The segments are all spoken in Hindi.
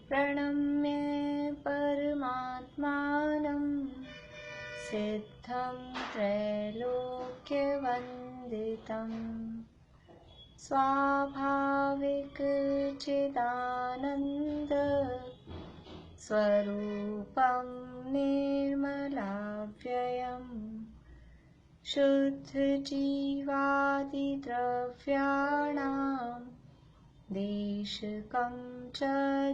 प्रणम्य परमात्मानं सिद्धं त्रैलोक्यवन्दितं स्वाभाविक चिदानन्द स्वरूपं निर्मलाव्ययम् शुद्धजीवादिद्रव्याणां देशकं च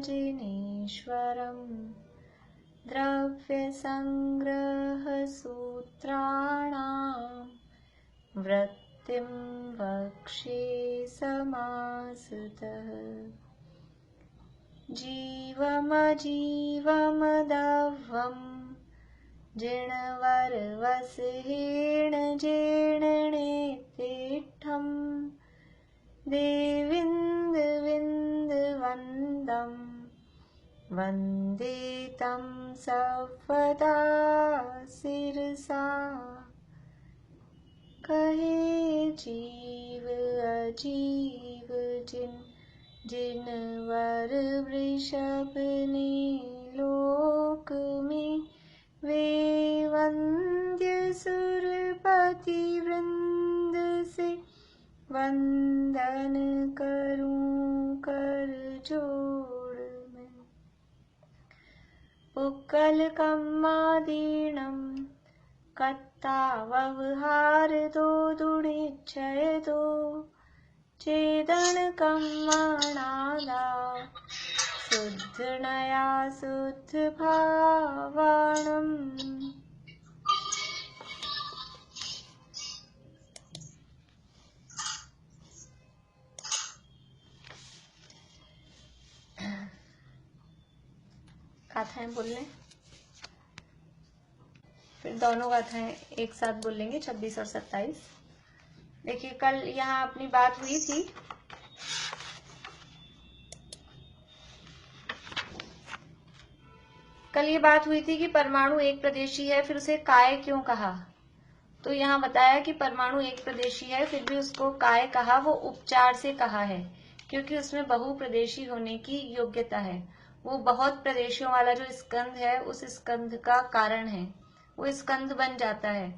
जिनेश्वरम् द्रव्यसंग्रहसूत्राणां वृत्तिं वक्ष्ये समासतः जीवमजीवमदव्यं जिणवरवसहेणजेणनेतिष्ठं देविन्दविन्दवन्दं वन्दे तं सर्वदा शिरसा कहे जीव अजीव जिनवर वृषभ ने लोक में वे वंद्य सुरपति वृंद से वंदन करूं कर जोड़ में पुक्कल कम्मादीणं कत्ता व्यवहार दो दुणिच्छय दो चेदन कम्मणादा शुद्ध नया शुद्ध भावनम। गाथाएं बोल लें, फिर दोनों गाथाएं एक साथ बोल लेंगे 26 और 27। देखिए कल यहाँ अपनी बात हुई थी ये बात हुई थी कि परमाणु एक प्रदेशी है, फिर उसे काय क्यों कहा। तो यहाँ बताया कि परमाणु एक प्रदेशी है, फिर भी उसको काय कहा, वो उपचार से कहा है क्योंकि उसमें बहुप्रदेशी होने की योग्यता है। वो बहुत प्रदेशियों वाला जो स्कंध है उस स्कंध का कारण है, वो स्कंध बन जाता है।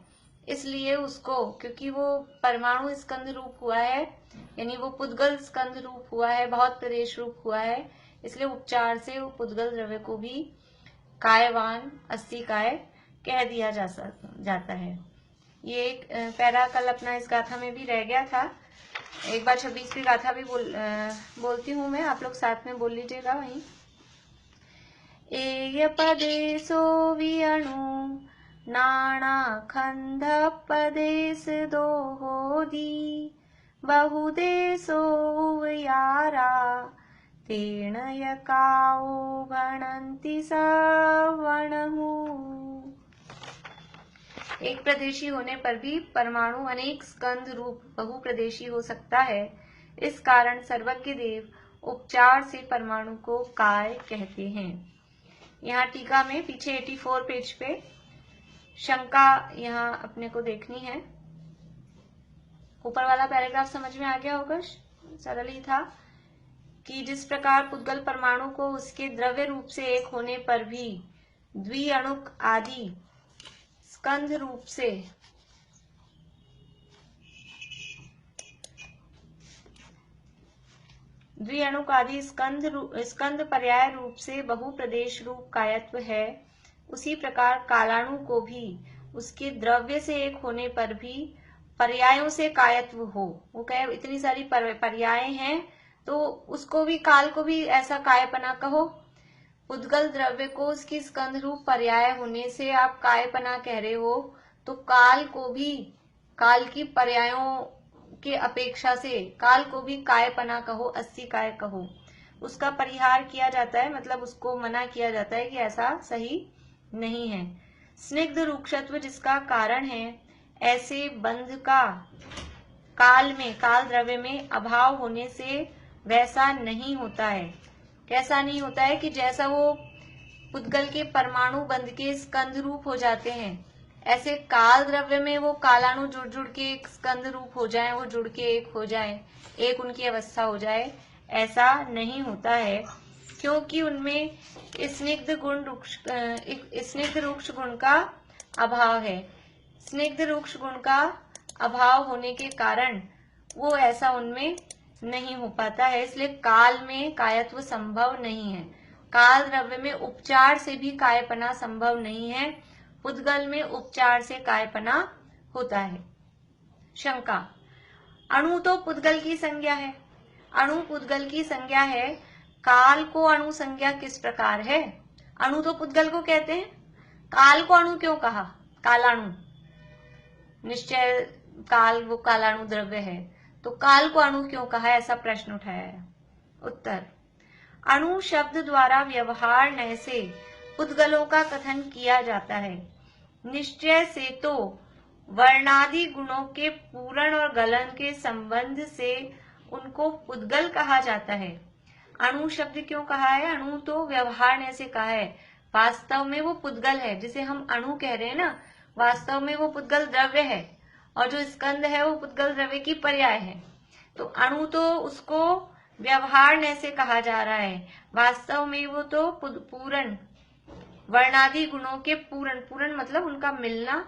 इसलिए उसको, क्योंकि वो परमाणु स्कंद रूप हुआ है, यानी वो पुद्गल स्कंद रूप हुआ है, बहुत प्रदेश रूप हुआ है, इसलिए उपचार से वो पुद्गल द्रव्य को भी कायवान अस्सी काय कह दिया जाता है। ये एक पैरा कल अपना इस गाथा में भी रह गया था। एक बार 26वीं गाथा भी बोलती हूँ मैं, आप लोग साथ में बोल लीजिएगा। वहीं एय पदेशो विअणु नाना खंड पदेश दो होदी बहुदेशो यारा तेण यकाओ भणन्ति सवर्णहु। एक प्रदेशी होने पर भी परमाणु अनेक स्कंध रूप बहुप्रदेशी हो सकता है। इस कारण सर्वज्ञ देव उपचार से परमाणु को काय कहते हैं। यहाँ टीका में पीछे 84 पेज पे शंका यहाँ अपने को देखनी है। ऊपर वाला पैराग्राफ समझ में आ गया होगा, सरल ही था कि जिस प्रकार पुद्गल परमाणु को उसके द्रव्य रूप से एक होने पर भी द्विअणुक आदि स्कंध रूप से स्कंद पर्याय रूप से बहुप्रदेश रूप कायत्व है, उसी प्रकार कालाणु को भी उसके द्रव्य से एक होने पर भी पर्यायों से कायत्व हो। वो कहे इतनी सारी पर्याय हैं तो उसको भी, काल को भी ऐसा कायपना कहो। पुद्गल द्रव्य को उसकी स्कंध रूप पर्याय होने से आप कायपना कह रहे हो, तो काल को भी, काल की पर्यायों के अपेक्षा से काल को भी कायपना कहो, 80 काय कहो। उसका परिहार किया जाता है, मतलब उसको मना किया जाता है कि ऐसा सही नहीं है। स्निग्ध रूक्षत्व जिसका कारण है, ऐसे बंध का काल में, काल द्रव्य में अभाव होने से वैसा नहीं होता है। कैसा नहीं होता है कि जैसा वो पुद्गल के परमाणु बंध के स्कंध रूप हो जाते हैं, ऐसे काल द्रव्य में वो कालाणु जुड़ जुड़ के एक स्कंद रूप हो जाए, वो जुड़ के एक हो जाए, एक उनकी अवस्था हो जाए, ऐसा नहीं होता है। क्योंकि उनमें स्निग्ध रूक्ष गुण का अभाव है। स्निग्ध रूक्ष गुण का अभाव होने के कारण वो ऐसा उनमें नहीं हो पाता है, इसलिए काल में कायत्व संभव नहीं है। काल द्रव्य में उपचार से भी कायपना संभव नहीं है, पुद्गल में उपचार से कायपना होता है। शंका, अणु तो पुद्गल की संज्ञा है, अणु पुद्गल की संज्ञा है, काल को अणु संज्ञा किस प्रकार है? अणु तो पुद्गल को कहते हैं, काल को अणु क्यों कहा? कालाणु, निश्चय काल वो कालाणु द्रव्य है, तो काल को अणु क्यों कहा, ऐसा प्रश्न उठाया है। उत्तर, अणु शब्द द्वारा व्यवहार नय से पुद्गलों का कथन किया जाता है। निश्चय से तो वर्णादि गुणों के पूरण और गलन के संबंध से उनको पुद्गल कहा जाता है। अणु शब्द क्यों कहा है? अणु तो व्यवहार नय से कहा है, वास्तव में वो पुद्गल है, जिसे हम अणु कह रहे हैं ना, वास्तव में वो पुद्गल द्रव्य है, और जो स्कंद है वो पुद्गल द्रव्य की पर्याय है। तो अणु तो उसको व्यवहार नय से कहा जा रहा है, वास्तव में वो तो पूरण वर्णादि गुणों के पूरण मतलब उनका मिलना,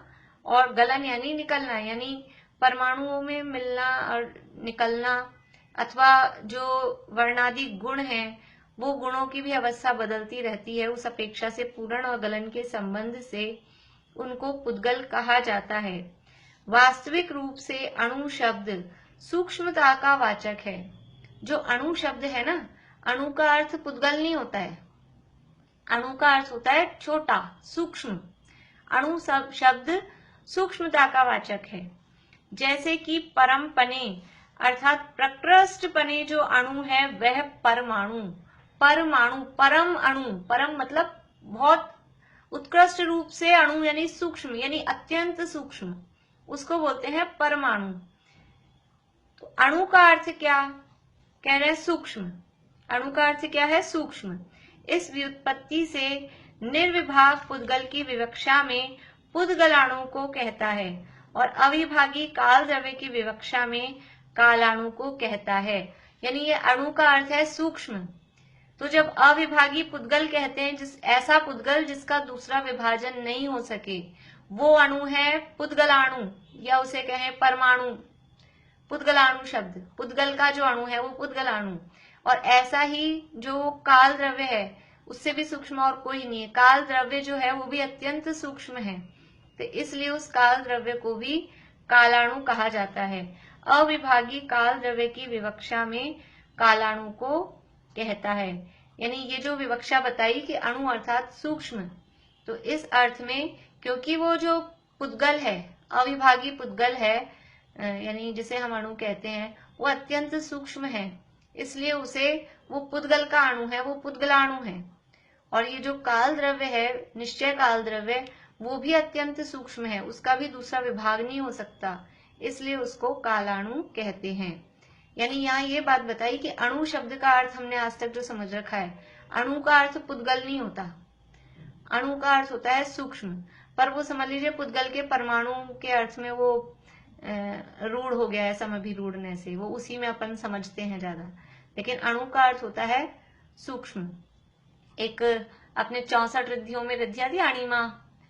और गलन यानी निकलना, यानी परमाणुओं में मिलना और निकलना, अथवा जो वर्णादि गुण हैं वो गुणों की भी अवस्था बदलती रहती है, उस अपेक्षा से पूरण और गलन के संबंध से उनको पुद्गल कहा जाता है। वास्तविक रूप से अणु शब्द सूक्ष्मता का वाचक है। जो अणु शब्द है ना, अणु का अर्थ पुद्गल नहीं होता है, अणु का अर्थ होता है छोटा, सूक्ष्म। अणु शब्द सूक्ष्मता का वाचक है। जैसे कि परम पने अर्थात प्रकृष्ट पने जो अणु है वह परमाणु, परमाणु परम अणु, परम मतलब बहुत उत्कृष्ट रूप से अणु यानी सूक्ष्म, यानी अत्यंत सूक्ष्म, उसको बोलते हैं परमाणु। तो अणु का अर्थ क्या कह रहे हैं? सूक्ष्म। अणु का अर्थ क्या है? सूक्ष्म। इस व्युत्पत्ति से निर्विभाग पुद्गल की विवक्षा में पुद्गलाणु को कहता है, और अविभागी काल द्रव्य की विवक्षा में कालाणु को कहता है। यानी ये अणु का अर्थ है सूक्ष्म। तो जब अविभागी पुद्गल कहते हैं, ऐसा पुद्गल जिसका दूसरा विभाजन नहीं हो सके, वो अणु है पुद्गलाणु, या उसे कहें परमाणु। पुद्गलाणु शब्द, पुद्गल का जो अणु है वो पुद्गलाणु। और ऐसा ही जो काल द्रव्य है उससे भी सूक्ष्म और कोई नहीं है, काल द्रव्य जो है वो भी अत्यंत सूक्ष्म है, तो इसलिए उस काल द्रव्य को भी कालाणु कहा जाता है। अविभागी काल द्रव्य की विवक्षा में कालाणु को कहता है। यानी ये जो विवक्षा बताई कि अणु अर्थात सूक्ष्म, तो इस अर्थ में क्योंकि वो जो पुद्गल है, अविभागी पुद्गल है, यानी जिसे हम अणु कहते हैं, वो अत्यंत सूक्ष्म है, इसलिए उसे वो पुद्गल का अणु है, वो पुद्गलाणु है। और ये जो काल द्रव्य है, निश्चय काल द्रव्य, वो भी अत्यंत सूक्ष्म है, उसका भी दूसरा विभाग नहीं हो सकता, इसलिए उसको कालाणु कहते हैं। यानी यहाँ ये बात बताई कि अणु शब्द का अर्थ हमने आज तक जो समझ रखा है, अणु का अर्थ पुद्गल नहीं होता, अणु का अर्थ होता है सूक्ष्म। पर वो समझ लीजिए पुद्गल के परमाणु के अर्थ में वो रूढ़ हो गया है, समभिरूढ़ने से, वो उसी में अपन समझते हैं ज्यादा, लेकिन अणु का अर्थ होता है सूक्ष्म। एक अपने 64 रिद्धियों में रिद्धि आती है, अणिमा,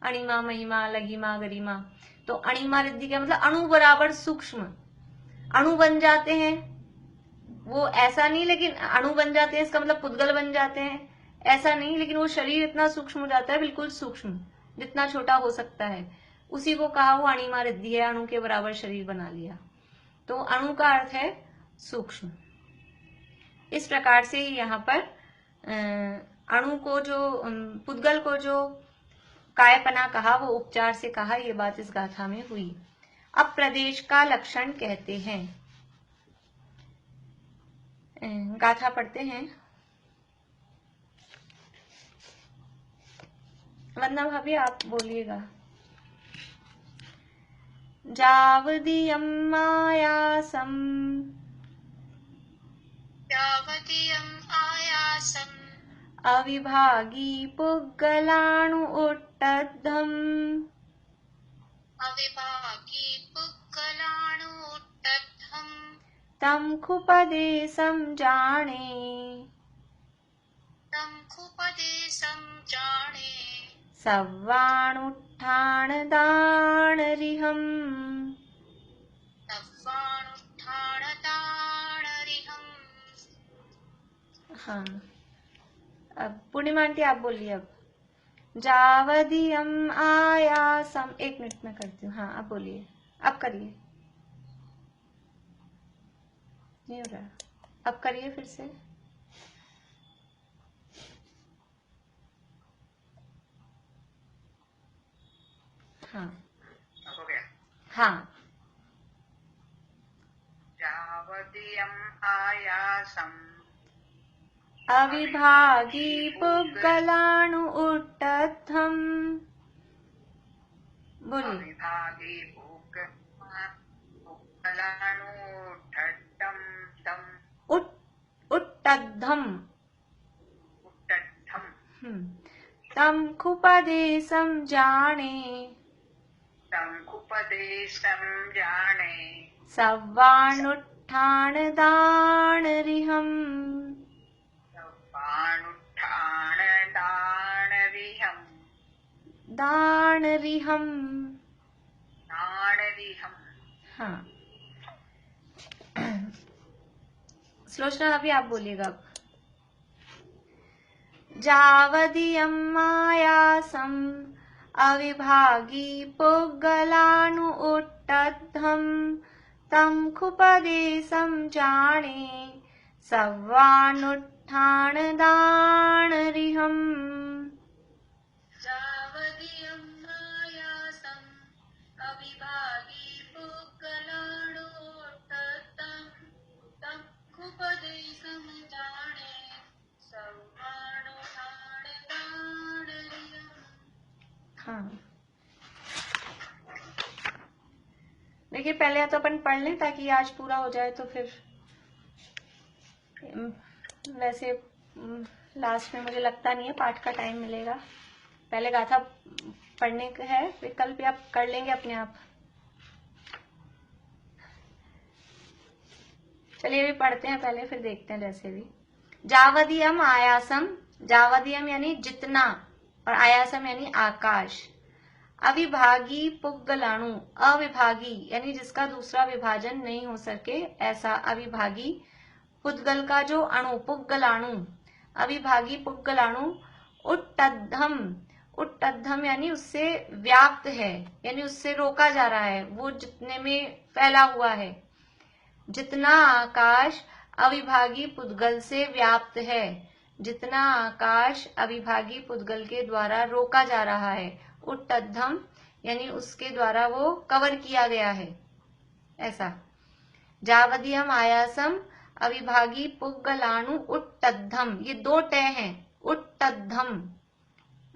अणिमा, महिमा, लघिमा, गरिमा। तो अणिमा रिद्धि का मतलब अणु बराबर सूक्ष्म, अणु बन जाते हैं, वो ऐसा नहीं, लेकिन अणु बन जाते हैं इसका मतलब पुद्गल बन जाते हैं ऐसा नहीं, लेकिन वो शरीर इतना सूक्ष्म हो जाता है, बिल्कुल सूक्ष्म, जितना छोटा हो सकता है, उसी को कहा वो अणिमा रिद्धि है, अणु के बराबर शरीर बना लिया। तो अणु का अर्थ है सूक्ष्म। इस प्रकार से यहाँ पर अणु को जो पुद्गल को जो कायपना कहा वो उपचार से कहा, ये बात इस गाथा में हुई। अब प्रदेश का लक्षण कहते हैं। गाथा पढ़ते हैं। वंदना भाभी आप बोलिएगा। जावदीयं आयासं अविभागी पुद्गलाणु उट्टद्धम् तं खुपदेशं जाने तमुपदेशं जाने सव्वाणुत्थाणदानरिहम् सव्वाणुत्थाणदानरिहम्। हाँ, अब पूर्णिमा आंटी आप बोलिए। अब जावदियम आयासम, 1 मिनट में करती हूँ। हाँ, अब बोलिए, अब करिए। नहीं हो रहा, अब करिए फिर से। हाँ हो गया। हाँ, जावदीयम् आयासम् अविभागी पुग्गलाणु उट्टद्धम्। बोलिए। अविभागी पुग्गलाणुट्टद्धम् उट्टद्धम् उट्टद्धम् तम खुपदेशं जाने तमुपदेशं जाने सव्वाणुत्थाणदानरिहम् सव्वाणुत्थाणदानरिहम् दानरिहम्। हाँ, श्लोचना अभी आप बोलिएगा। अब जावदियम् आयासम् अविभागी पुग्गलाणु उट्टद्धम् तम् खुपदेशं जाने सव्वाणुत्थाणदानरिहम्। जावदीयम् आयासम् अविभागी पुग्गलाणु उट्टद्धम् तम् खुपदेशं जाने सव्वाणुत्थाणदानरिहम्। हाँ, देखिए पहले तो अपन पढ़ लें ताकि आज पूरा हो जाए, तो फिर वैसे लास्ट में मुझे लगता नहीं है पाठ का टाइम मिलेगा। पहले गाथा पढ़ने का है, फिर कल भी आप कर लेंगे अपने आप। चलिए अभी पढ़ते हैं पहले, फिर देखते हैं जैसे भी। जावदियम आयासम, जावदियम यानी जितना, और आयासम यानी आकाश। अविभागी पुग्गलाणु, अविभागी यानी जिसका दूसरा विभाजन नहीं हो सके, ऐसा अविभागी। पुद्गल का जो अणु, पुग्गलाणु, अविभागी पुग्गलाणु। उट्टद्धम, उट्टद्धम यानी उससे व्याप्त है, यानी उससे रोका जा रहा है, वो जितने में फैला हुआ है। जितना आकाश अविभागी पुद्गल से व्याप्त है, जितना आकाश अविभागी पुद्गल के द्वारा रोका जा रहा है। उट्टद्धम यानी उसके द्वारा वो कवर किया गया है, ऐसा। जावदियम आयासम अविभागी पुग्गलाणु उट्टद्धम, ये 2 ट हैं। उट्टद्धम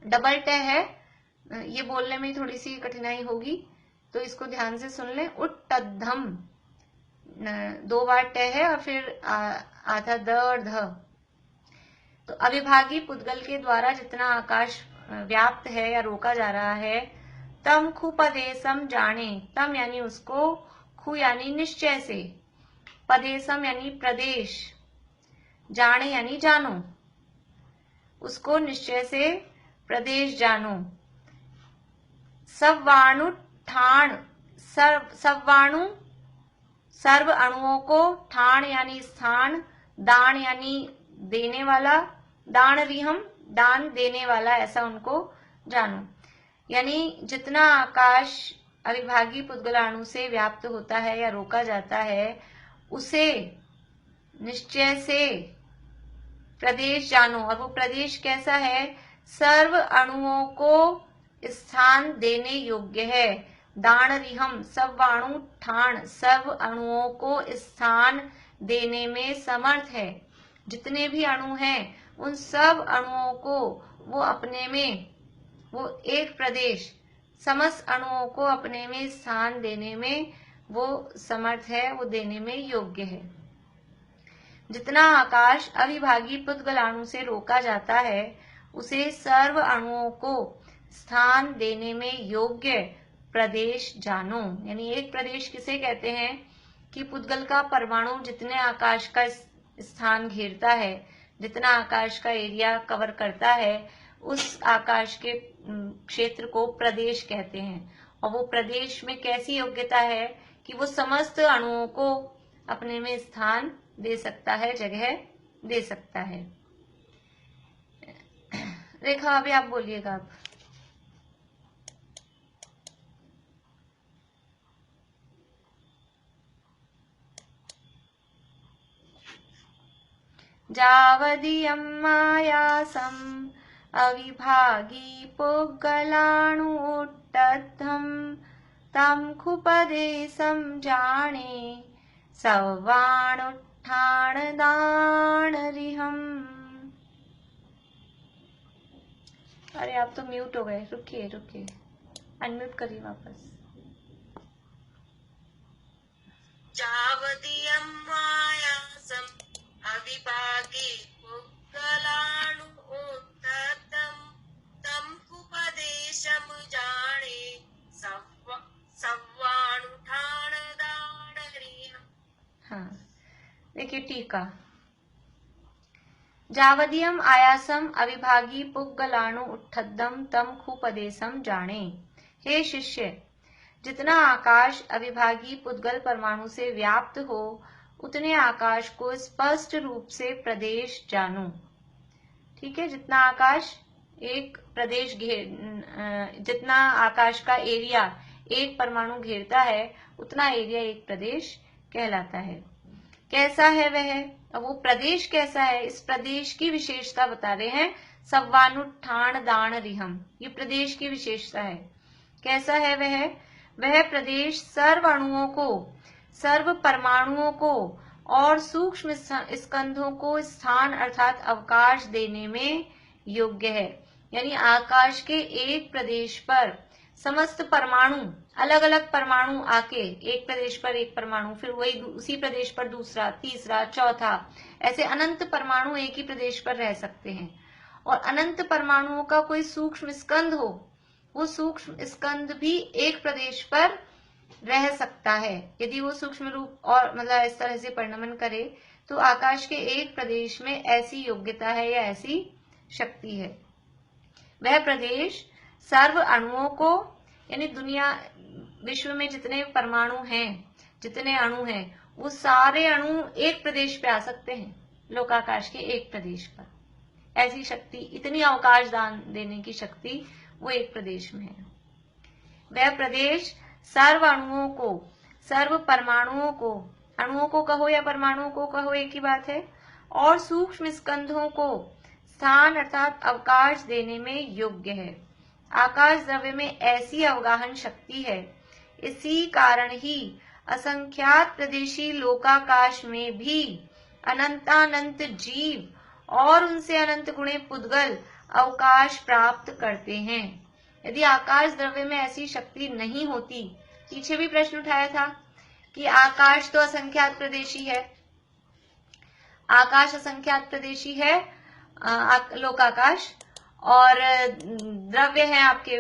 डबल ट है, ये बोलने में थोड़ी सी कठिनाई होगी, तो इसको ध्यान से सुन लें। उट्टद्धम 2 बार ट है और फिर आधा द और ध। तो अविभागी पुद्गल के द्वारा जितना आकाश व्याप्त है या रोका जा रहा है। तम खुपदेशम जाने, तम यानी उसको, खु यानी निश्चय से, पदेशम यानी प्रदेश, जाने यानी जानो, उसको निश्चय से प्रदेश जानो। सव्वाणु ठाण, सव्वाणु सर्व अणुओं को, ठाण यानी स्थान, दान यानी देने वाला, दान रिहम दान देने वाला, ऐसा उनको जानो। यानी जितना आकाश अविभागी पुद्गलाणु से व्याप्त होता है या रोका जाता है, उसे निश्चय से प्रदेश जानो। और वो प्रदेश कैसा है? सर्व अणुओं को स्थान देने योग्य है। दान रिहम सव्वाणु ठाण, सर्व अणुओं को स्थान देने में समर्थ है। जितने भी अणु हैं उन सब अणुओं को वो अपने में, वो एक प्रदेश, समस्त अणुओं को अपने में स्थान देने में वो समर्थ है, वो देने में योग्य है। जितना आकाश अविभागी पुद्गलाणु से रोका जाता है, उसे सर्व अणुओं को स्थान देने में योग्य प्रदेश जानो। यानी एक प्रदेश किसे कहते हैं? कि पुद्गल का परमाणु जितने आकाश का स्थान घेरता है, जितना आकाश का एरिया कवर करता है उस आकाश के क्षेत्र को प्रदेश कहते हैं। और वो प्रदेश में कैसी योग्यता है कि वो समस्त अणुओं को अपने में स्थान दे सकता है, जगह दे सकता है। रेखा अभी आप बोलिएगा। आप जावदियं मायासम् अविभागी पुग्गलाणुट्टद्धं तं खुपदेशं जाने सव्वाणुत्थानदानरिहम्। अरे आप तो म्यूट हो गए, रुकिए रुकिए, अनम्यूट करिए वापस। जावदियं मायासम् अविभागी पुग्गलाणुट्टद्धं तं कुपदेशं जाने सव्वाणुत्थानदानरिहम्। हाँ, देखिए टीका। जावदियम आयासम अविभागी पुग्गलाणु उट्ठद्धम तम खुपदेशम जाने। हे शिष्य, जितना आकाश अविभागी पुद्गल परमाणु से व्याप्त हो उतने आकाश को स्पष्ट रूप से प्रदेश जानो। ठीक है, जितना आकाश एक प्रदेश जितना आकाश का एरिया एक परमाणु घेरता है उतना एरिया एक प्रदेश कहलाता है। कैसा है वह? अब वो प्रदेश कैसा है, इस प्रदेश की विशेषता बता रहे हैं। सव्वानुत्थान दान रिहम, ये प्रदेश की विशेषता है। कैसा है वह? वह प्रदेश सर्व अणुओं को, सर्व परमाणुओं को और सूक्ष्म स्कंधों को स्थान अर्थात अवकाश देने में योग्य है। यानी आकाश के एक प्रदेश पर समस्त परमाणु, अलग अलग परमाणु आके एक प्रदेश पर एक परमाणु, फिर वही उसी प्रदेश पर दूसरा, तीसरा, चौथा, ऐसे अनंत परमाणु एक ही प्रदेश पर रह सकते हैं। और अनंत परमाणुओं का कोई सूक्ष्म स्कंध हो, वो सूक्ष्म स्कंध भी एक प्रदेश पर रह सकता है। यदि वो सूक्ष्म रूप और मतलब इस तरह से परिणमन करे तो आकाश के एक प्रदेश में ऐसी योग्यता है या ऐसी शक्ति है। वह प्रदेश सर्व अणुओं को, यानी दुनिया विश्व में जितने परमाणु हैं, जितने अणु हैं, वो सारे अणु एक प्रदेश पे आ सकते हैं, लोकाकाश के एक प्रदेश पर। ऐसी शक्ति, इतनी अवकाश दान देने की शक्ति वो एक प्रदेश में है। वह प्रदेश सर्व अणुओं को, सर्व परमाणुओं को, अणुओं को कहो या परमाणुओं को कहो एक ही बात है, और सूक्ष्म स्कंधों को स्थान अर्थात अवकाश देने में योग्य है। आकाश द्रव्य में ऐसी अवगाहन शक्ति है, इसी कारण ही असंख्यात प्रदेशी लोकाकाश में भी अनंतानंत जीव और उनसे अनंत गुणे पुद्गल अवकाश प्राप्त करते हैं। यदि आकाश द्रव्य में ऐसी शक्ति नहीं होती, पीछे भी प्रश्न उठाया था कि आकाश तो असंख्यात प्रदेशी है, आकाश असंख्यात प्रदेशी है, लोकाकाश, और द्रव्य है आपके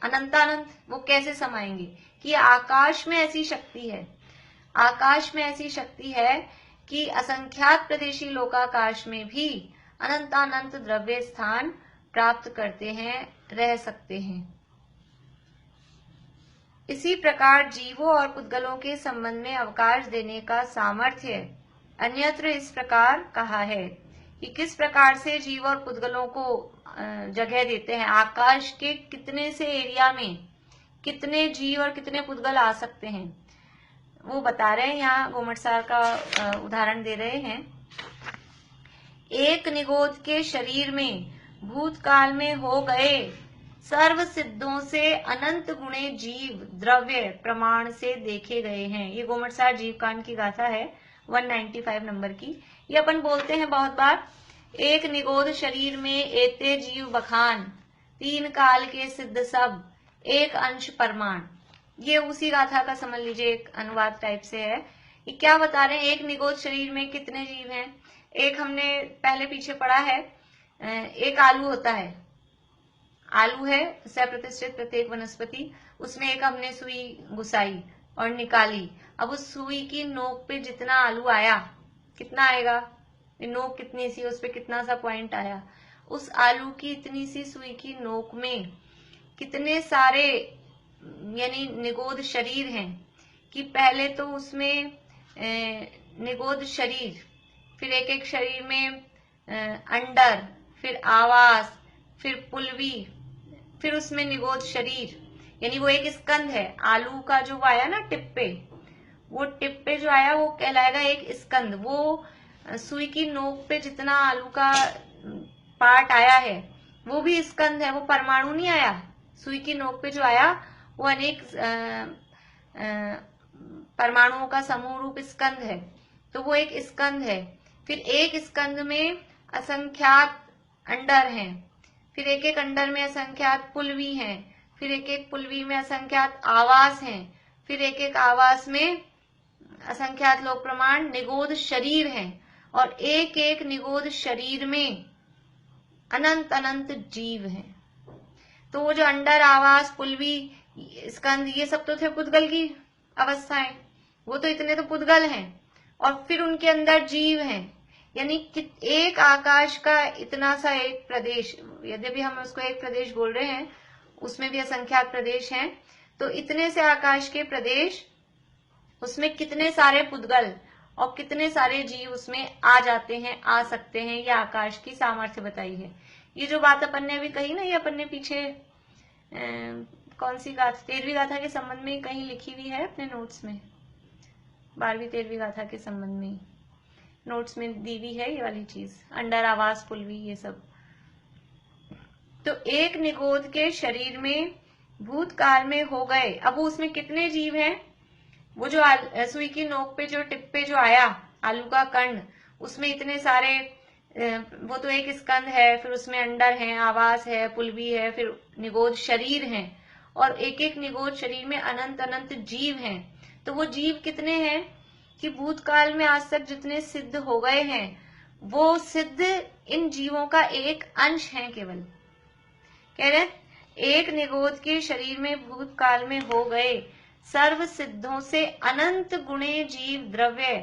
अनंतानंत, वो कैसे समाएंगे? कि आकाश में ऐसी शक्ति है, आकाश में ऐसी शक्ति है कि असंख्यात प्रदेशी लोकाकाश में भी अनंतानंत द्रव्य स्थान प्राप्त करते हैं, रह सकते हैं। इसी प्रकार जीवों और पुद्गलों के संबंध में अवकाश देने का सामर्थ्य अन्यत्र इस प्रकार कहा है कि किस प्रकार से जीव और पुद्गलों को जगह देते हैं। आकाश के कितने से एरिया में कितने जीव और कितने पुद्गल आ सकते हैं वो बता रहे हैं। यहाँ गोमट सार का उदाहरण दे रहे हैं। एक निगोद के शरीर में भूतकाल में हो गए सर्व सिद्धों से अनंत गुणे जीव द्रव्य प्रमाण से देखे गए हैं। ये गोमट सार जीवकांड की गाथा है 195 नंबर की। ये अपन बोलते हैं बहुत बार, एक निगोद शरीर में एते जीव बखान, तीन काल के सिद्ध सब, एक अंश परमाण। ये उसी गाथा का समझ लीजिए एक अनुवाद टाइप से है। ये क्या बता रहे हैं? एक निगोद शरीर में कितने जीव हैं? एक हमने पहले पीछे पढ़ा है, एक आलू होता है, आलू है सप्रतिष्ठित प्रत्येक वनस्पति, उसमें एक हमने सुई घुसाई और निकाली। अब उस सुई की नोक पे जितना आलू आया, कितना आएगा? नोक कितनी सी, उस पे कितना सा पॉइंट आया। उस आलू की इतनी सी सुई की नोक में कितने सारे यानी निगोद शरीर हैं कि पहले तो उसमें निगोद शरीर, फिर एक एक शरीर में अंडर, फिर आवास, फिर पुलवी, फिर उसमें निगोद शरीर, यानी वो एक स्कंद है। आलू का जो आया ना टिप्पे, वो टिप्पे जो आया वो कहलाएगा एक स्कंद। वो सुई की नोक पे जितना आलू का पार्ट आया है वो भी स्कंद है, वो परमाणु नहीं आया। सुई की नोक पे जो आया वो अनेक परमाणुओं का समूह रूप स्कंद है, तो वो एक स्कंद है। फिर एक स्कंद में असंख्यात अंडर हैं, फिर एक एक अंडर में असंख्यात पुलवी हैं, फिर एक एक पुलवी में असंख्यात आवास हैं, फिर एक एक आवास में असंख्यात लोक प्रमाण निगोद शरीर हैं, और एक एक निगोद शरीर में अनंत अनंत जीव हैं। तो वो जो अंडर, आवास, पुलवी, स्कंद, ये सब तो थे पुद्गल की अवस्थाएं, वो तो इतने तो पुद्गल हैं, और फिर उनके अंदर जीव हैं। यानी एक आकाश का इतना सा एक प्रदेश, यद्यपि हम उसको एक प्रदेश बोल रहे हैं, उसमें भी असंख्यात प्रदेश हैं, तो इतने से आकाश के प्रदेश, उसमें कितने सारे पुद्गल और कितने सारे जीव उसमें आ जाते हैं, आ सकते हैं, ये आकाश की सामर्थ्य बताई है। ये जो बात अपन ने अभी कही ना, ये अपन ने पीछे कौन सी गाथा, 13वीं गाथा के संबंध में कहीं लिखी हुई है अपने नोट्स में, 12वीं 13वीं गाथा के संबंध में नोट्स में दी हुई है ये वाली चीज, अंडर, आवास, पुलवी, ये सब। तो एक निगोद के शरीर में भूतकाल में हो गए, अब उसमें कितने जीव हैं, वो जो सुई की नोक पे जो टिप्पे जो आया आलू का कण, उसमें इतने सारे, वो तो एक स्कंद है, फिर उसमें अंडर है, आवास है, पुलवी है, फिर निगोद शरीर हैं, और एक एक निगोद शरीर में अनंत अनंत जीव हैं। तो वो जीव कितने हैं कि भूतकाल में आज तक जितने सिद्ध हो गए हैं, वो सिद्ध इन जीवों का एक अंश है केवल। कह रहे एक निगोद के शरीर में भूतकाल में हो गए सर्व सिद्धों से अनंत गुणे जीव द्रव्य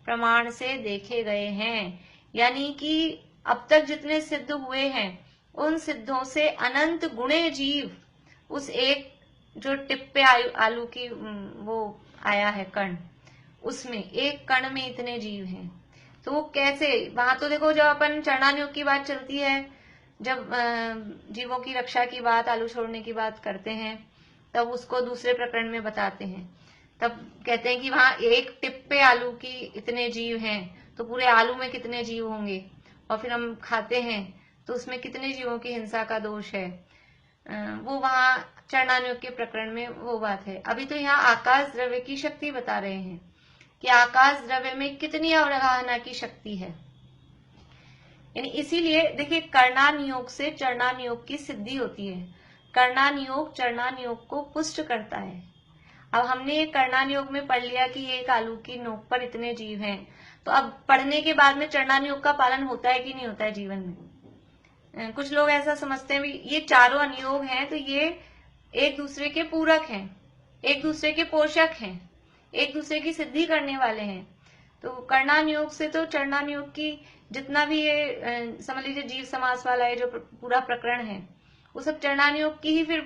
प्रमाण से देखे गए हैं। यानी कि अब तक जितने सिद्ध हुए हैं, उन सिद्धों से अनंत गुणे जीव, उस एक जो टिप्पे आलू की वो आया है कण, उसमें एक कण में इतने जीव हैं। तो वो कैसे, वहां तो देखो जब अपन चरणानुयोग की बात चलती है, जब जीवों की रक्षा की बात, आलू छोड़ने की बात करते हैं, तब उसको दूसरे प्रकरण में बताते हैं। तब कहते हैं कि वहां एक टिप्पे आलू की इतने जीव हैं, तो पूरे आलू में कितने जीव होंगे, और फिर हम खाते हैं तो उसमें कितने जीवों की हिंसा का दोष है। वो वहां चरणानुयोग के प्रकरण में वो बात है। अभी तो यहाँ आकाश द्रव्य की शक्ति बता रहे हैं कि आकाश द्रव्य में कितनी अवगाहना की शक्ति है। यानी इसीलिए देखिए, कर्णानियोग से चरणानियोग की सिद्धि होती है। कर्णानियोग चरणानियोग को पुष्ट करता है। अब हमने कर्णानियोग में पढ़ लिया कि एक आलू की नोक पर इतने जीव हैं, तो अब पढ़ने के बाद में चरणानियोग का पालन होता है कि नहीं होता है जीवन में। कुछ लोग ऐसा समझते हैं भी ये चारों अनुयोग हैं तो ये एक दूसरे के पूरक हैं, एक दूसरे के पोषक हैं, एक दूसरे की सिद्धि करने वाले हैं। तो कर्णानियोग से तो चरणानियोग की जितना भी ये समझ लीजिए जीव समास वाला है जो पूरा प्रकरण है, वो सब चरणानियोग की ही फिर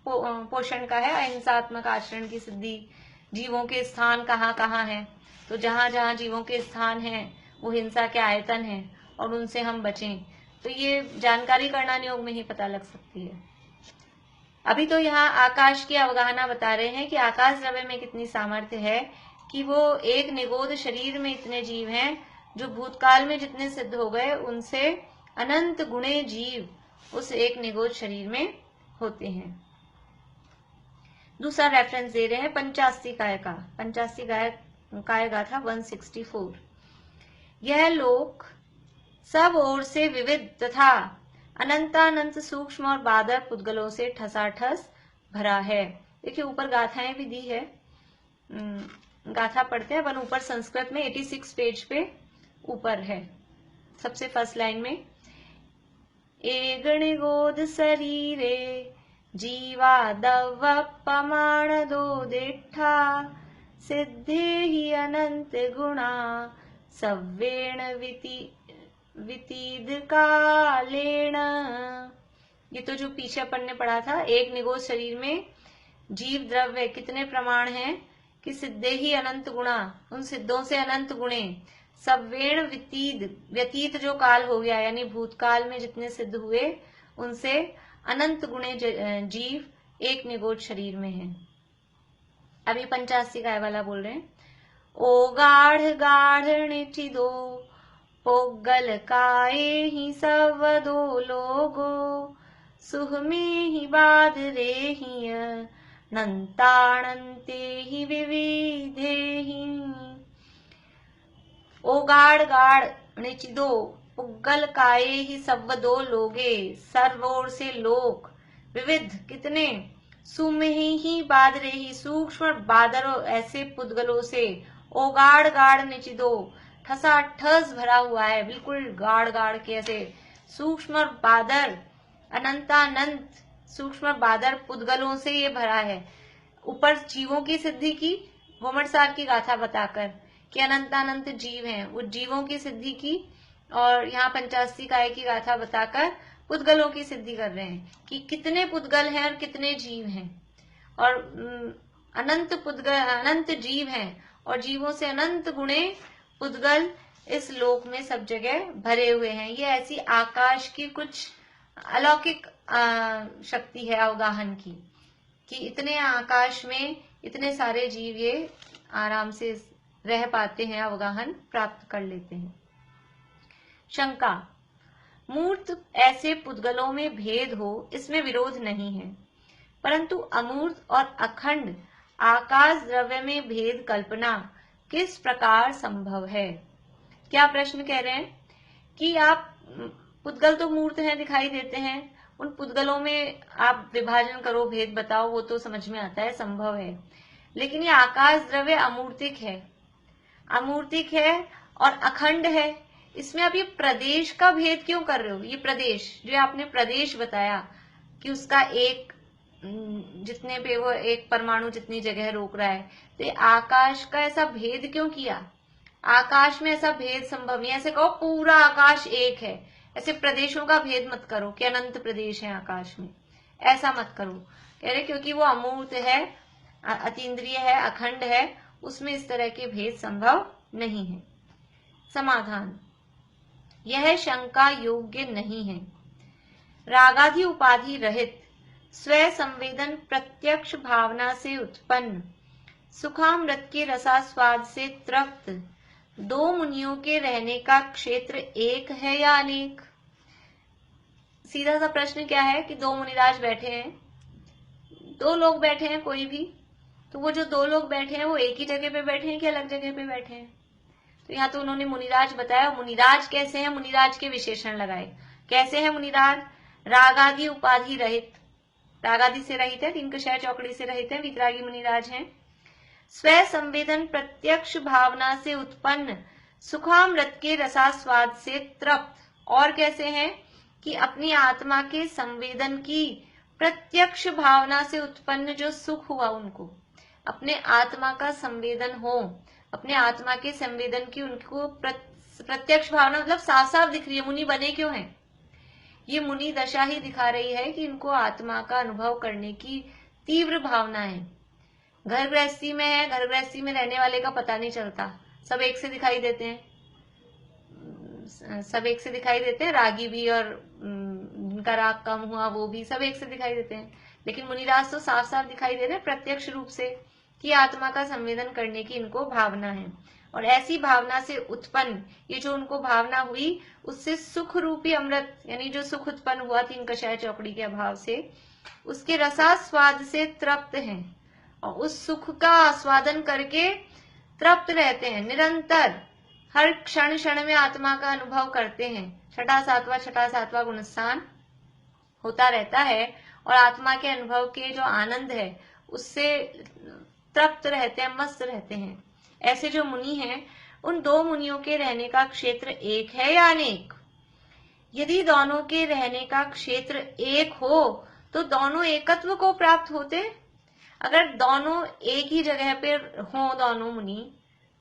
पोषण का है। अहिंसात्मक आचरण की सिद्धि, जीवों के स्थान कहाँ कहाँ हैं, तो जहां जहां जीवों के स्थान हैं वो हिंसा के आयतन हैं, और उनसे हम बचें, तो ये जानकारी कर्णानियोग में ही पता लग सकती है। अभी तो यहाँ आकाश की अवगाहना बता रहे हैं कि आकाश द्रव्य में कितनी सामर्थ्य है कि वो एक निगोद शरीर में इतने जीव हैं जो भूतकाल में जितने सिद्ध हो गए उनसे अनंत गुणे जीव उस एक निगोद शरीर में होते हैं। दूसरा रेफरेंस दे रहे हैं पंचास्ती काय का, पंचास्ती काय गाथा 164। यह लोक सब ओर से विविध तथा अनंतानंत सूक्ष्म और बाधक पुद्गलों से ठसाठस भरा है। देखिए ऊपर गाथाएं भी दी है, गाथा पढ़ते हैं अपन। ऊपर संस्कृत में 86 पेज पे ऊपर है, सबसे फर्स्ट लाइन में, एगणिगोद शरीरे जीवा दव पमाण दो दिठा सिद्धे ही अनंत गुणा सव्येण वितीद कालेण। ये तो जो पीछे अपन ने पढ़ा था, एक निगोज शरीर में जीव द्रव्य कितने प्रमाण हैं कि सिद्धे ही अनंत गुणा, उन सिद्धों से अनंत गुणे। सव्येण वितीद, व्यतीत जो काल हो गया यानी भूतकाल में जितने सिद्ध हुए उनसे अनंत गुणे जीव एक निगोज शरीर में है। अभी 85 काय वाला बोल रहे हैं। ओ गाढ़ गाढ़ निचिदो पोगल काए ही सवदो लोगो, सुह में ही बाध रे ही नंताणंते ही विविधे ही। ओ गाढ़ गाढ़ निचिदो पुग्गल काए ही सवदो लोगे, सर्व ओर से लोक, विविध कितने, सुमहि ही बादरे ही सूक्ष्म बादरों ऐसे पुद्गलों से। ओ गाढ़ गाढ़ निचिदो, ठसा ठस भरा हुआ है, बिल्कुल गाढ़ गाढ़ के ऐसे सूक्ष्म बादर, अनंतानंत सूक्ष्म बादर पुद्गलों से ये भरा है। ऊपर जीवों की सिद्धि की, घुमटसार की गाथा बताकर कि अनंतानंत जीव हैं, वो जीवों की सिद्धि की, और यहाँ 85 काय की गाथा बताकर पुद्गलों की सिद्धि कर रहे हैं कि कितने पुद्गल हैं और कितने जीव हैं, और अनंत जीव हैं, और जीवों से अनंत गुणे पुद्गल इस लोक में सब जगह भरे हुए हैं। ये ऐसी आकाश की कुछ अलौकिक शक्ति है अवगाहन की, कि इतने आकाश में इतने सारे जीव ये आराम से रह पाते हैं, अवगाहन प्राप्त कर लेते हैं। शंका, मूर्त ऐसे पुद्गलों में भेद हो इसमें विरोध नहीं है, परंतु अमूर्त और अखंड आकाश द्रव्य में भेद कल्पना किस प्रकार संभव है? क्या प्रश्न कह रहे हैं कि आप पुद्गल तो मूर्त हैं, दिखाई देते हैं, उन पुद्गलों में आप विभाजन करो, भेद बताओ, वो तो समझ में आता है, संभव है, लेकिन ये आकाश द्रव्य अमूर्तिक है और अखंड है, इसमें आप ये प्रदेश का भेद क्यों कर रहे हो? ये प्रदेश जो आपने प्रदेश बताया कि उसका एक जितने पे वो एक परमाणु जितनी जगह रोक रहा है, तो आकाश का ऐसा भेद क्यों किया? आकाश में ऐसा भेद संभव नहीं। ऐसे कहो पूरा आकाश एक है, ऐसे प्रदेशों का भेद मत करो कि अनंत प्रदेश है आकाश में, ऐसा मत करो। कह रहे क्योंकि वो अमूर्त है, अतीन्द्रिय है, अखंड है, उसमें इस तरह के भेद संभव नहीं है। समाधान, यह शंका योग्य नहीं है। रागादि उपाधि रहित स्व संवेदन प्रत्यक्ष भावना से उत्पन्न सुखामृत के रसास्वाद से तृप्त दो मुनियों के रहने का क्षेत्र एक है या अनेक? सीधा सा प्रश्न क्या है कि दो मुनिराज बैठे हैं, दो लोग बैठे हैं कोई भी, तो वो जो दो लोग बैठे हैं वो एक ही जगह पे बैठे हैं कि अलग जगह पे बैठे हैं? तो यहाँ तो उन्होंने मुनिराज बताया। मुनिराज कैसे हैं? मुनिराज के विशेषण लगाए। कैसे हैं मुनिराज? रागादि उपाधि रहित, रागादि से रहित है, 3 कषाय चौकड़ी से रहित है, वीतरागी मुनिराज हैं। स्व संवेदन प्रत्यक्ष भावना से उत्पन्न सुखामृत के रसास्वाद से तृप्त, और कैसे हैं कि अपनी आत्मा के संवेदन की प्रत्यक्ष भावना से उत्पन्न जो सुख हुआ, उनको अपने आत्मा का संवेदन हो, अपने आत्मा के संवेदन की उनको प्रत्यक्ष भावना, मतलब साफ साफ दिख रही है। मुनि बने क्यों हैं? ये मुनि दशा ही दिखा रही है कि इनको आत्मा का अनुभव करने की तीव्र भावना है। घर गृहस्थी में है, घर गृहस्थी में रहने वाले का पता नहीं चलता, सब एक से दिखाई देते हैं, सब एक से दिखाई देते हैं, रागी भी और जिनका राग कम हुआ वो भी, सब एक से दिखाई देते हैं। लेकिन मुनिराज तो साफ साफ दिखाई दे रहे हैं प्रत्यक्ष रूप से कि आत्मा का संवेदन करने की इनको भावना है, और ऐसी भावना से उत्पन्न ये जो उनको भावना हुई, उससे सुख रूपी अमृत, यानी जो सुख उत्पन्न हुआ 3 कषाय चौकड़ी के अभाव से, उसके रसास्वाद से तृप्त हैं, और उस सुख का आस्वादन करके तृप्त रहते हैं, निरंतर हर क्षण क्षण में आत्मा का अनुभव करते हैं। छठा सातवां गुणस्थान होता रहता है, और आत्मा के अनुभव के जो आनंद है उससे तृप्त रहते हैं, मस्त रहते हैं। ऐसे जो मुनि हैं, उन दो मुनियों के रहने का क्षेत्र एक है या अनेक? यदि दोनों के रहने का क्षेत्र एक हो तो दोनों एकत्व को प्राप्त होते। अगर दोनों एक ही जगह पे हों दोनों मुनि,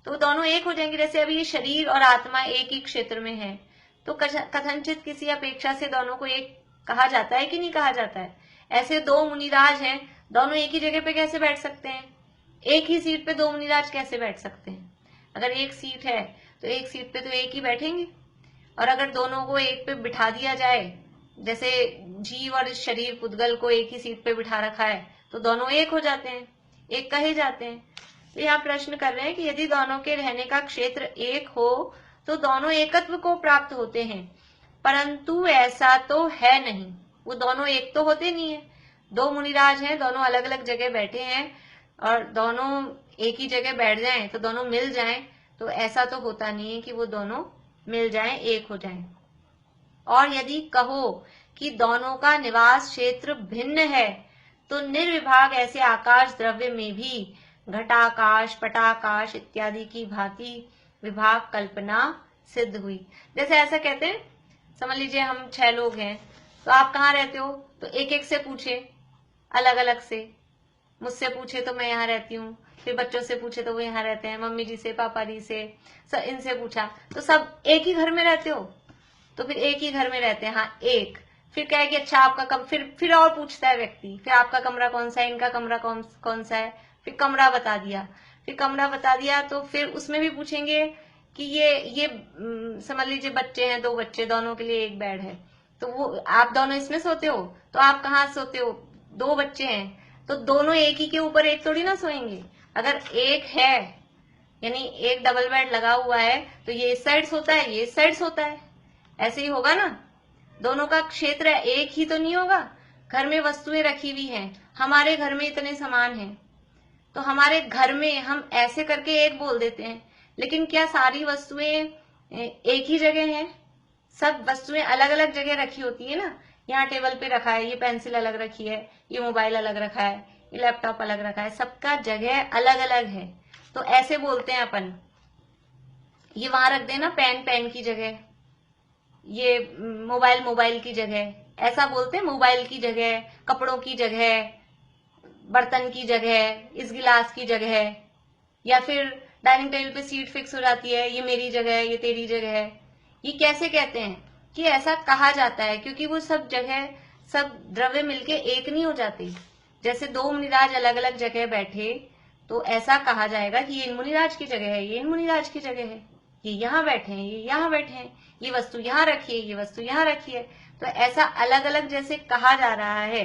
तो दोनों एक हो जाएंगे। जैसे अभी ये शरीर और आत्मा एक ही क्षेत्र में है, तो कथनचित किसी अपेक्षा से दोनों को एक कहा जाता है कि नहीं कहा जाता है। ऐसे दो मुनिराज हैं, दोनों एक ही जगह पे कैसे बैठ सकते हैं? एक ही सीट पे दो मुनिराज कैसे बैठ सकते हैं? अगर एक सीट है तो एक सीट पे तो एक ही बैठेंगे, और अगर दोनों को एक पे बिठा दिया जाए, जैसे जीव और शरीर पुद्गल को एक ही सीट पे बिठा रखा है, तो दोनों एक हो जाते हैं, एक कहे जाते हैं। तो यहाँ प्रश्न कर रहे हैं कि यदि दोनों के रहने का क्षेत्र एक हो तो दोनों एकत्व को प्राप्त होते हैं, परंतु ऐसा तो है नहीं। वो दोनों एक तो होते नहीं है। दो मुनिराज हैं, दोनों अलग अलग जगह बैठे हैं, और दोनों एक ही जगह बैठ जाएं तो दोनों मिल जाएं, तो ऐसा तो होता नहीं है कि वो दोनों मिल जाएं, एक हो जाएं। और यदि कहो कि दोनों का निवास क्षेत्र भिन्न है, तो निर्विभाग ऐसे आकाश द्रव्य में भी घटाकाश, पटाकाश इत्यादि की भांति विभाग कल्पना सिद्ध हुई। जैसे ऐसा कहते हैं, समझ लीजिए हम 6 लोग हैं, तो आप कहाँ रहते हो? तो एक एक से पूछे, अलग अलग से। मुझसे पूछे तो मैं यहाँ रहती हूँ, फिर बच्चों से पूछे तो वो यहाँ रहते हैं, मम्मी जी से, पापा जी से, सब इनसे पूछा, तो सब एक ही घर में रहते हो? तो फिर एक ही घर में रहते हैं, हाँ एक। फिर कहे कि अच्छा आपका फिर और पूछता है व्यक्ति, फिर आपका कमरा कौन सा है, इनका कमरा कौन सा है, फिर कमरा बता दिया, तो फिर उसमें भी पूछेंगे कि ये समझ लीजिए बच्चे हैं, 2 बच्चे, दोनों के लिए एक बेड है, तो वो आप दोनों इसमें सोते हो, तो आप कहाँ सोते हो? 2 बच्चे हैं, तो दोनों एक ही के ऊपर एक थोड़ी ना सोएंगे। अगर एक है, यानी एक डबल बेड लगा हुआ है, तो ये इस साइड सोता है, ये इस साइड सोता है, ऐसे ही होगा ना। दोनों का क्षेत्र एक ही तो नहीं होगा। घर में वस्तुएं रखी हुई हैं, हमारे घर में इतने सामान हैं, तो हमारे घर में हम ऐसे करके एक बोल देते हैं, लेकिन क्या सारी वस्तुएं एक ही जगह हैं? सब वस्तुएं अलग अलग जगह रखी होती है ना। यहाँ टेबल पे रखा है, ये पेंसिल अलग रखी है, ये मोबाइल अलग रखा है, ये लैपटॉप अलग रखा है, सबका जगह अलग अलग है। तो ऐसे बोलते हैं अपन, ये वहां रख देना पेन की जगह, ये मोबाइल की जगह, ऐसा बोलते हैं। मोबाइल की जगह, कपड़ों की जगह, बर्तन की जगह, इस गिलास की जगह, या फिर डाइनिंग टेबल पे सीट फिक्स हो जाती है, ये मेरी जगह है, ये तेरी जगह है। ये कैसे कहते हैं कि ऐसा कहा जाता है? क्योंकि वो सब जगह, सब द्रव्य मिलके एक नहीं हो जाते। जैसे 2 मुनिराज अलग अलग जगह बैठे, तो ऐसा कहा जाएगा कि ये इन मुनिराज की जगह है, ये इन मुनिराज की जगह है, ये यहाँ बैठे हैं, ये यहाँ बैठे हैं, ये वस्तु यहाँ रखी है, ये वस्तु यहाँ रखी है। तो ऐसा अलग अलग जैसे कहा जा रहा है,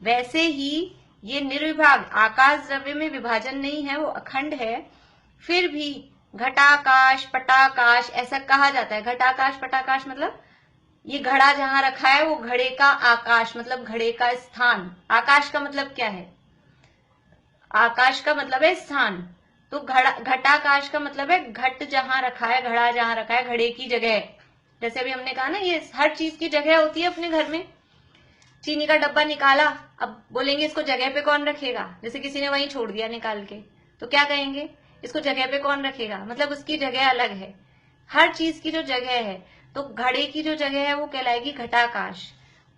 वैसे ही ये निर्विभाग आकाश द्रव्य में विभाजन नहीं है, वो अखंड है, फिर भी घटाकाश, पटाकाश ऐसा कहा जाता है। घटाकाश, पटाकाश मतलब ये घड़ा जहां रखा है वो घड़े का आकाश, मतलब घड़े का स्थान। आकाश का मतलब क्या है? आकाश का मतलब है स्थान। तो घटाकाश का मतलब है घट जहां रखा है, घड़ा जहां रखा है, घड़े की जगह। जैसे अभी हमने कहा ना, ये हर चीज की जगह होती है अपने घर में। चीनी का डब्बा निकाला, अब बोलेंगे इसको जगह पे कौन रखेगा? जैसे किसी ने वहीं छोड़ दिया निकाल के, तो क्या कहेंगे? इसको जगह पे कौन रखेगा? मतलब उसकी जगह अलग है। हर चीज की जो जगह है, तो घड़े की जो जगह है वो कहलाएगी घटाकाश।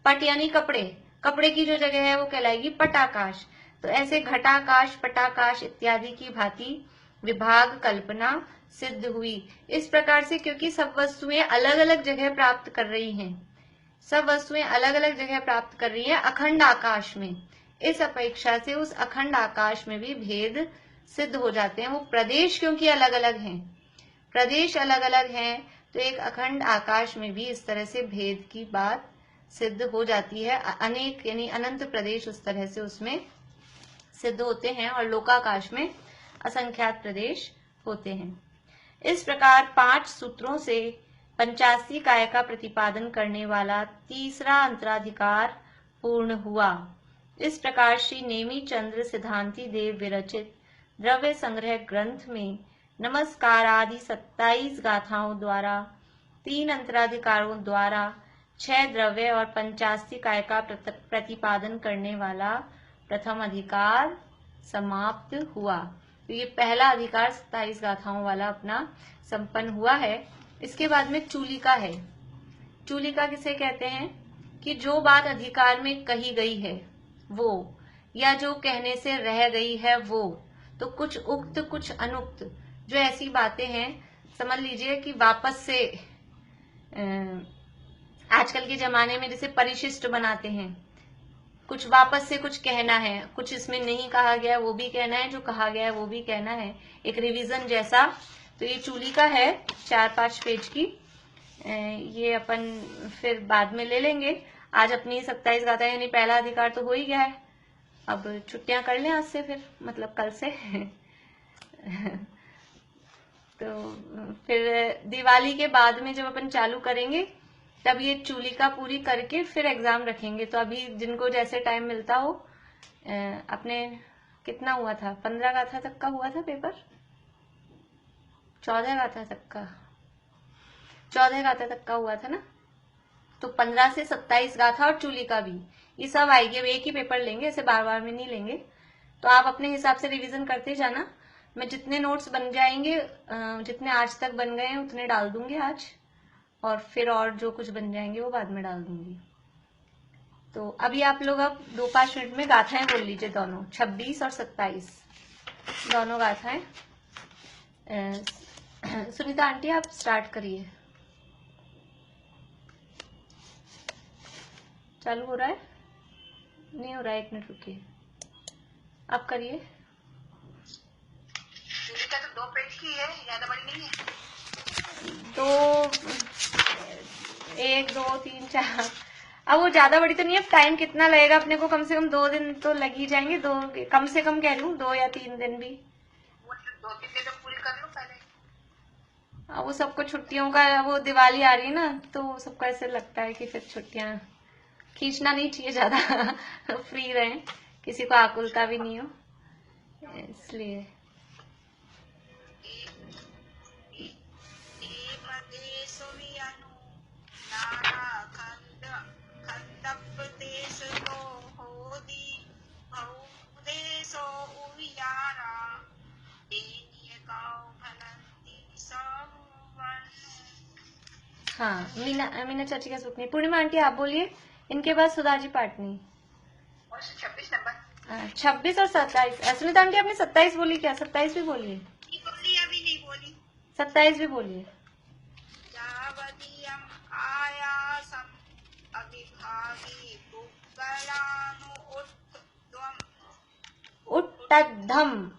पट यानी कपड़े, कपड़े की जो जगह है वो कहलाएगी पटाकाश। तो ऐसे घटाकाश, पटाकाश इत्यादि की भांति विभाग कल्पना सिद्ध हुई। इस प्रकार से, क्योंकि सब वस्तुएं अलग अलग जगह प्राप्त कर रही हैं, सब वस्तुएं अलग अलग जगह प्राप्त कर रही हैं अखंड आकाश में, इस अपेक्षा से उस अखंड आकाश में भी भेद सिद्ध हो जाते हैं। वो प्रदेश क्योंकि अलग अलग हैं, प्रदेश अलग अलग हैं, तो एक अखंड आकाश में भी इस तरह से भेद की बात सिद्ध हो जाती है। अनेक यानी अनंत प्रदेश उस तरह से उसमें सिद्ध होते हैं, और लोकाकाश में असंख्यात प्रदेश होते हैं। इस प्रकार 5 सूत्रों से 85 काय का प्रतिपादन करने वाला तीसरा अंतराधिकार पूर्ण हुआ। इस प्रकार श्री नेमी चंद्र सिद्धांति देव विरचित द्रव्य संग्रह ग्रंथ में नमस्कार आदि 27 गाथाओं द्वारा 3 अंतराधिकारों द्वारा 6 द्रव्य और 85 काय का प्रतिपादन करने वाला प्रथम अधिकार समाप्त हुआ। तो ये पहला अधिकार 27 गाथाओं वाला अपना संपन्न हुआ है। इसके बाद में चूलिका है। चूलिका किसे कहते हैं? कि जो बात अधिकार में कही गई है वो, या जो कहने से रह गई है वो, तो कुछ उक्त कुछ अनुक्त, जो ऐसी बातें हैं, समझ लीजिए कि वापस से आजकल के जमाने में जैसे परिशिष्ट बनाते हैं, कुछ वापस से कुछ कहना है, कुछ इसमें नहीं कहा गया वो भी कहना है, जो कहा गया है वो भी कहना है, एक रिवीजन जैसा। तो ये चूली का है 4-5 पेज की, ये अपन फिर बाद में ले लेंगे। आज अपनी 27 गाथा यानी पहला अधिकार तो हो ही गया है, अब छुट्टियां कर लें आज से, फिर मतलब कल से तो फिर दिवाली के बाद में जब अपन चालू करेंगे तब ये चूलिका पूरी करके फिर एग्जाम रखेंगे। तो अभी जिनको जैसे टाइम मिलता हो, अपने कितना हुआ था, 15 गाथा तक का हुआ था पेपर, 14 गाथा तक का, 14 गाथा तक का हुआ था ना, तो 15 से 27 गाथा और चूलिका भी, ये सब आएगी। अब एक ही पेपर लेंगे, ऐसे बार बार में नहीं लेंगे। तो आप अपने हिसाब से रिवीजन करते जाना। मैं जितने नोट्स बन जाएंगे, जितने आज तक बन गए हैं उतने डाल दूंगी आज, और फिर और जो कुछ बन जाएंगे वो बाद में डाल दूंगी। तो अभी आप लोग अब 2-5 मिनट में गाथाएं बोल लीजिए, दोनों 26 और 27 दोनों गाथाएं। सुनीता आंटी आप स्टार्ट करिए। चालू हो रहा है? नहीं हो रहा है, 1 मिनट रुकिए, आप करिए। तो 2 पेज की है, ज्यादा बड़ी नहीं है। 2, 1, 2, 3, 4, अब वो ज्यादा बड़ी तो नहीं है। टाइम कितना लगेगा अपने को? कम से कम 2 दिन तो लग ही जाएंगे, 2 कम से कम कह लूं, 2 या 3 दिन भी। 2-3 दिन पूरी कर लो पहले। अब वो सबको छुट्टियों का, वो दिवाली आ रही है ना, तो सबको ऐसे लगता है कि फिर छुट्टियां खींचना नहीं चाहिए ज्यादा फ्री रहें, किसी को आकुलता भी नहीं हो, इसलिए। हाँ, मीना चाची का सुखनी। पूर्णिमा आंटी आप बोलिए, इनके बाद सुधाजी पाटनी। 26 नंबर। 26 और 27। सुनीता आंटी आपने 27 बोली क्या? 27 भी बोलिए। अभी नहीं बोली। 27 भी बोलिए। उत्तम